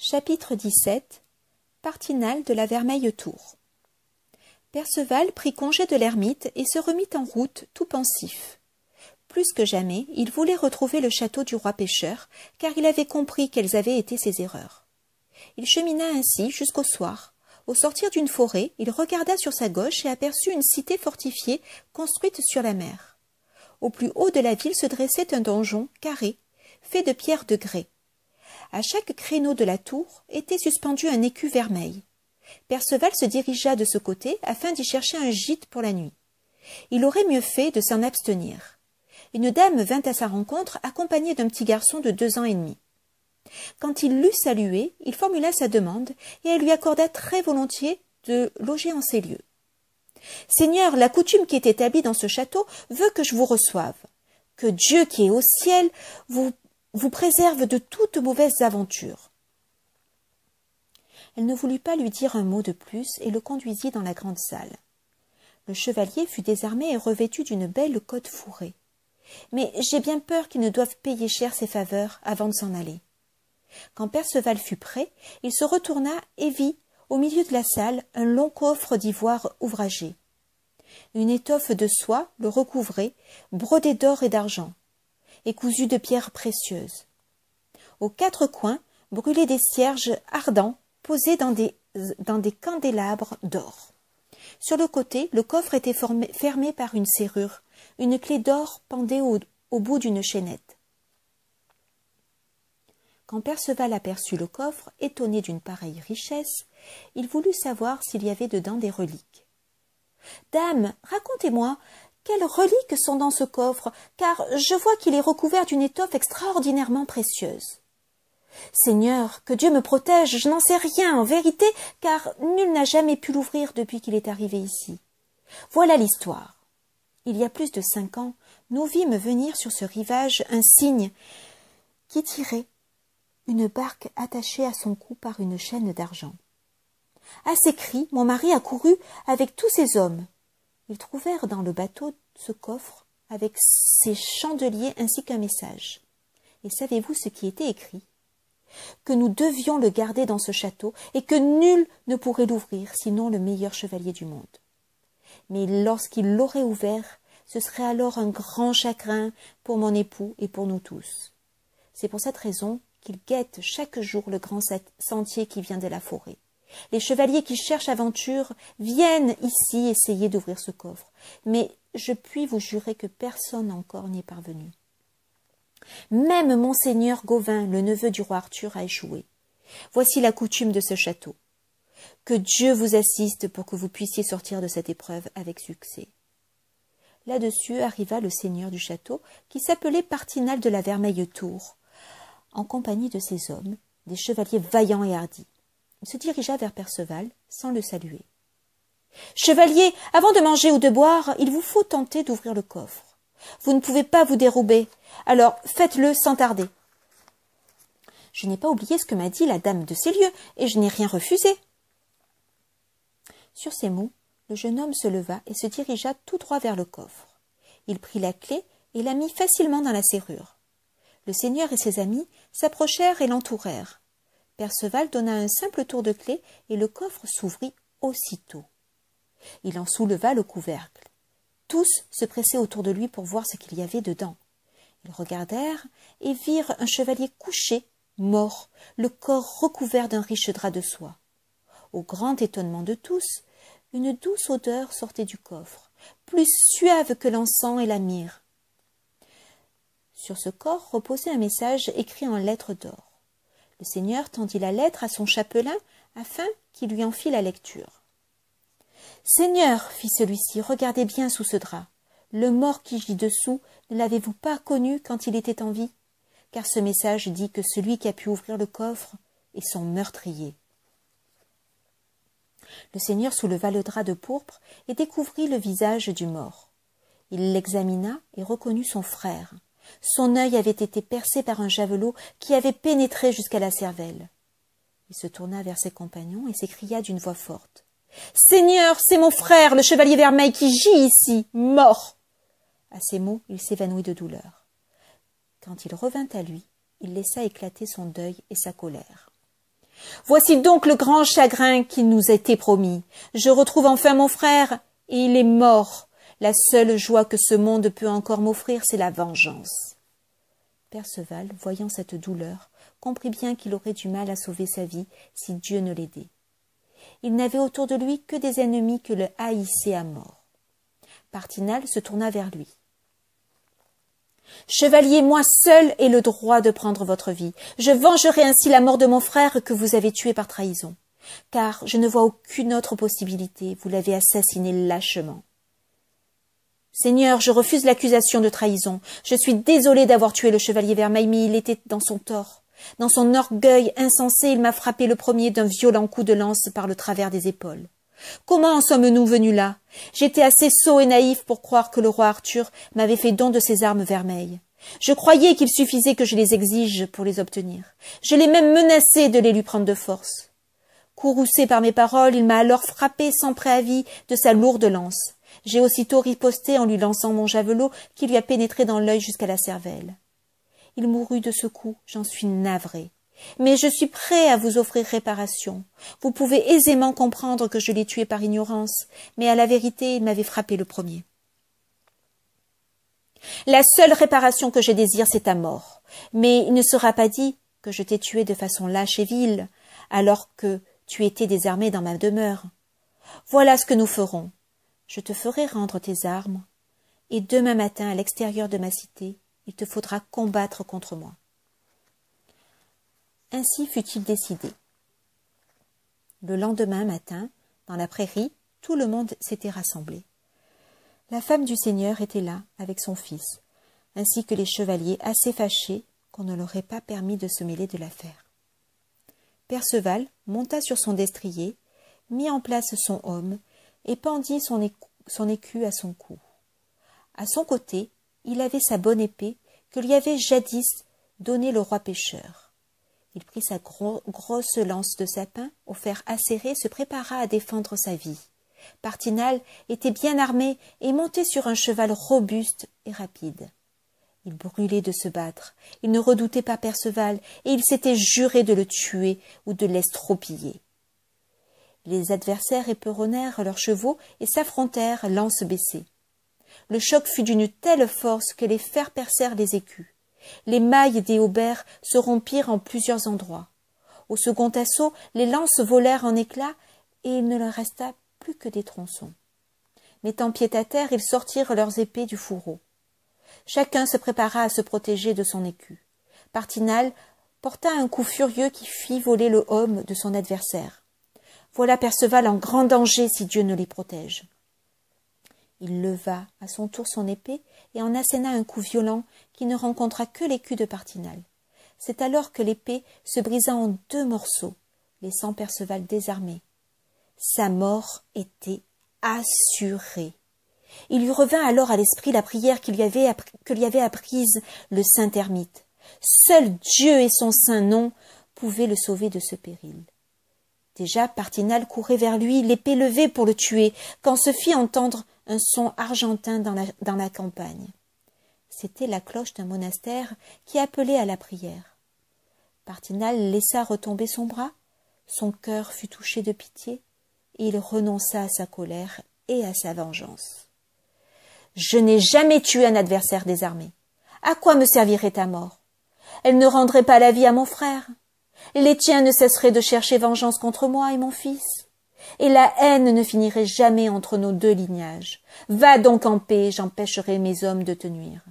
Chapitre 17 Partinal de la Vermeille Tour. Perceval prit congé de l'ermite et se remit en route tout pensif. Plus que jamais, il voulait retrouver le château du roi pêcheur, car il avait compris quelles avaient été ses erreurs. Il chemina ainsi jusqu'au soir. Au sortir d'une forêt, il regarda sur sa gauche et aperçut une cité fortifiée construite sur la mer. Au plus haut de la ville se dressait un donjon carré, fait de pierres de grès. À chaque créneau de la tour était suspendu un écu vermeil. Perceval se dirigea de ce côté afin d'y chercher un gîte pour la nuit. Il aurait mieux fait de s'en abstenir. Une dame vint à sa rencontre accompagnée d'un petit garçon de 2 ans et demi. Quand il l'eut saluée, il formula sa demande et elle lui accorda très volontiers de loger en ces lieux. « Seigneur, la coutume qui est établie dans ce château veut que je vous reçoive. Que Dieu qui est au ciel vous préserve de toute mauvaise aventure. » Elle ne voulut pas lui dire un mot de plus et le conduisit dans la grande salle. Le chevalier fut désarmé et revêtu d'une belle cotte fourrée. Mais j'ai bien peur qu'il ne doive payer cher ses faveurs avant de s'en aller. Quand Perceval fut prêt, il se retourna et vit, au milieu de la salle, un long coffre d'ivoire ouvragé. Une étoffe de soie le recouvrait, brodée d'or et d'argent, et cousue de pierres précieuses. Aux 4 coins brûlaient des cierges ardents posés dans des candélabres d'or. Sur le côté, le coffre était fermé par une serrure. Une clé d'or pendait au bout d'une chaînette. Quand Perceval aperçut le coffre, étonné d'une pareille richesse, il voulut savoir s'il y avait dedans des reliques. « Dame, racontez-moi, quelles reliques sont dans ce coffre, car je vois qu'il est recouvert d'une étoffe extraordinairement précieuse. »« Seigneur, que Dieu me protège, je n'en sais rien en vérité, car nul n'a jamais pu l'ouvrir depuis qu'il est arrivé ici. Voilà l'histoire. Il y a plus de 5 ans, nous vîmes venir sur ce rivage un cygne qui tirait une barque attachée à son cou par une chaîne d'argent. À ces cris, mon mari accourut avec tous ses hommes. Ils trouvèrent dans le bateau ce coffre avec ses chandeliers ainsi qu'un message. Et savez-vous ce qui était écrit? Que nous devions le garder dans ce château et que nul ne pourrait l'ouvrir, sinon le meilleur chevalier du monde. Mais lorsqu'il l'aurait ouvert, ce serait alors un grand chagrin pour mon époux et pour nous tous. C'est pour cette raison qu'il guette chaque jour le grand sentier qui vient de la forêt. Les chevaliers qui cherchent aventure viennent ici essayer d'ouvrir ce coffre, mais je puis vous jurer que personne encore n'y est parvenu. Même monseigneur Gauvin, le neveu du roi Arthur, a échoué. Voici la coutume de ce château. Que Dieu vous assiste pour que vous puissiez sortir de cette épreuve avec succès. » Là-dessus arriva le seigneur du château, qui s'appelait Partinal de la Vermeille Tour, en compagnie de ses hommes, des chevaliers vaillants et hardis. Il se dirigea vers Perceval, sans le saluer. « Chevalier, avant de manger ou de boire, il vous faut tenter d'ouvrir le coffre. Vous ne pouvez pas vous dérober, alors faites-le sans tarder. » Je n'ai pas oublié ce que m'a dit la dame de ces lieux, et je n'ai rien refusé. Sur ces mots, le jeune homme se leva et se dirigea tout droit vers le coffre. Il prit la clé et la mit facilement dans la serrure. Le seigneur et ses amis s'approchèrent et l'entourèrent. Perceval donna un simple tour de clé et le coffre s'ouvrit aussitôt. Il en souleva le couvercle. Tous se pressaient autour de lui pour voir ce qu'il y avait dedans. Ils regardèrent et virent un chevalier couché, mort, le corps recouvert d'un riche drap de soie. Au grand étonnement de tous, une douce odeur sortait du coffre, plus suave que l'encens et la myrrhe. Sur ce corps reposait un message écrit en lettres d'or. Le seigneur tendit la lettre à son chapelain afin qu'il lui en fît la lecture. « Seigneur, fit celui-ci, regardez bien sous ce drap. Le mort qui gît dessous, ne l'avez-vous pas connu quand il était en vie? Car ce message dit que celui qui a pu ouvrir le coffre est son meurtrier. » Le seigneur souleva le drap de pourpre et découvrit le visage du mort. Il l'examina et reconnut son frère. Son œil avait été percé par un javelot qui avait pénétré jusqu'à la cervelle. Il se tourna vers ses compagnons et s'écria d'une voix forte. « Seigneur, c'est mon frère, le chevalier vermeil, qui gît ici, mort !» À ces mots, il s'évanouit de douleur. Quand il revint à lui, il laissa éclater son deuil et sa colère. Voici donc le grand chagrin qui nous a été promis. Je retrouve enfin mon frère, et il est mort. La seule joie que ce monde peut encore m'offrir, c'est la vengeance. » Perceval, voyant cette douleur, comprit bien qu'il aurait du mal à sauver sa vie si Dieu ne l'aidait. Il n'avait autour de lui que des ennemis que le haïssaient à mort. Partinal se tourna vers lui. « Chevalier, moi seul ai le droit de prendre votre vie. Je vengerai ainsi la mort de mon frère que vous avez tué par trahison. Car je ne vois aucune autre possibilité, vous l'avez assassiné lâchement. Seigneur, je refuse l'accusation de trahison. Je suis désolé d'avoir tué le chevalier Vermeil, mais il était dans son tort. Dans son orgueil insensé, il m'a frappé le premier d'un violent coup de lance par le travers des épaules. Comment en sommes-nous venus là? J'étais assez sot et naïf pour croire que le roi Arthur m'avait fait don de ses armes vermeilles. Je croyais qu'il suffisait que je les exige pour les obtenir. Je l'ai même menacé de les lui prendre de force. Courroucé par mes paroles, il m'a alors frappé sans préavis de sa lourde lance. J'ai aussitôt riposté en lui lançant mon javelot qui lui a pénétré dans l'œil jusqu'à la cervelle. Il mourut de ce coup, j'en suis navré. Mais je suis prêt à vous offrir réparation. Vous pouvez aisément comprendre que je l'ai tué par ignorance, mais à la vérité, il m'avait frappé le premier. La seule réparation que je désire, c'est ta mort. Mais il ne sera pas dit que je t'ai tué de façon lâche et vile, alors que tu étais désarmé dans ma demeure. Voilà ce que nous ferons. Je te ferai rendre tes armes, et demain matin, à l'extérieur de ma cité, il te faudra combattre contre moi. » Ainsi fut-il décidé. Le lendemain matin, dans la prairie, tout le monde s'était rassemblé. La femme du seigneur était là, avec son fils, ainsi que les chevaliers assez fâchés qu'on ne leur ait pas permis de se mêler de l'affaire. Perceval monta sur son destrier, mit en place son aume et pendit son écu à son cou. À son côté, il avait sa bonne épée que lui avait jadis donnée le roi pêcheur. Il prit sa grosse lance de sapin au fer acéré et se prépara à défendre sa vie. Partinal était bien armé et monté sur un cheval robuste et rapide. Il brûlait de se battre, il ne redoutait pas Perceval, et il s'était juré de le tuer ou de l'estropier. Les adversaires éperonnèrent leurs chevaux et s'affrontèrent lances baissées. Le choc fut d'une telle force que les fers percèrent les écus. Les mailles des haubers se rompirent en plusieurs endroits. Au second assaut, les lances volèrent en éclats et il ne leur resta plus que des tronçons. Mettant pied à terre, ils sortirent leurs épées du fourreau. Chacun se prépara à se protéger de son écu. Partinal porta un coup furieux qui fit voler le aume de son adversaire. Voilà Perceval en grand danger si Dieu ne les protège. Il leva à son tour son épée et en asséna un coup violent qui ne rencontra que l'écu de Partinal. C'est alors que l'épée se brisa en 2 morceaux, laissant Perceval désarmé. Sa mort était assurée. Il lui revint alors à l'esprit la prière que lui avait apprise le saint ermite. Seul Dieu et son saint nom pouvaient le sauver de ce péril. Déjà Partinal courait vers lui, l'épée levée pour le tuer, quand se fit entendre un son argentin dans la campagne. C'était la cloche d'un monastère qui appelait à la prière. Partinal laissa retomber son bras, son cœur fut touché de pitié, et il renonça à sa colère et à sa vengeance. « Je n'ai jamais tué un adversaire désarmé. À quoi me servirait ta mort? Elle ne rendrait pas la vie à mon frère. Les tiens ne cesseraient de chercher vengeance contre moi et mon fils. Et la haine ne finirait jamais entre nos 2 lignages. Va donc en paix, j'empêcherai mes hommes de te nuire.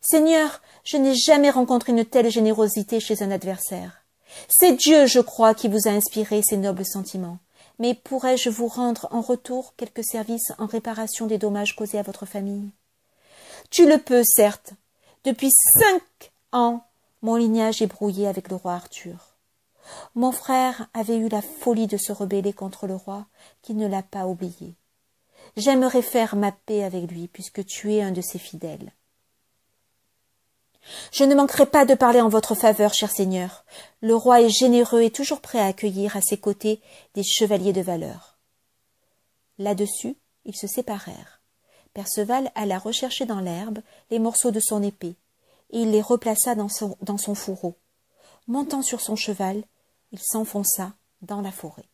Seigneur, je n'ai jamais rencontré une telle générosité chez un adversaire. C'est Dieu, je crois, qui vous a inspiré ces nobles sentiments. Mais pourrais-je vous rendre en retour quelques services en réparation des dommages causés à votre famille? Tu le peux, certes. Depuis 5 ans, mon lignage est brouillé avec le roi Arthur. Mon frère avait eu la folie de se rebeller contre le roi, qui ne l'a pas oublié. J'aimerais faire ma paix avec lui, puisque tu es un de ses fidèles. Je ne manquerai pas de parler en votre faveur, cher seigneur. Le roi est généreux et toujours prêt à accueillir à ses côtés des chevaliers de valeur. » Là-dessus, ils se séparèrent. Perceval alla rechercher dans l'herbe les morceaux de son épée, et il les replaça dans son fourreau. Montant sur son cheval, il s'enfonça dans la forêt.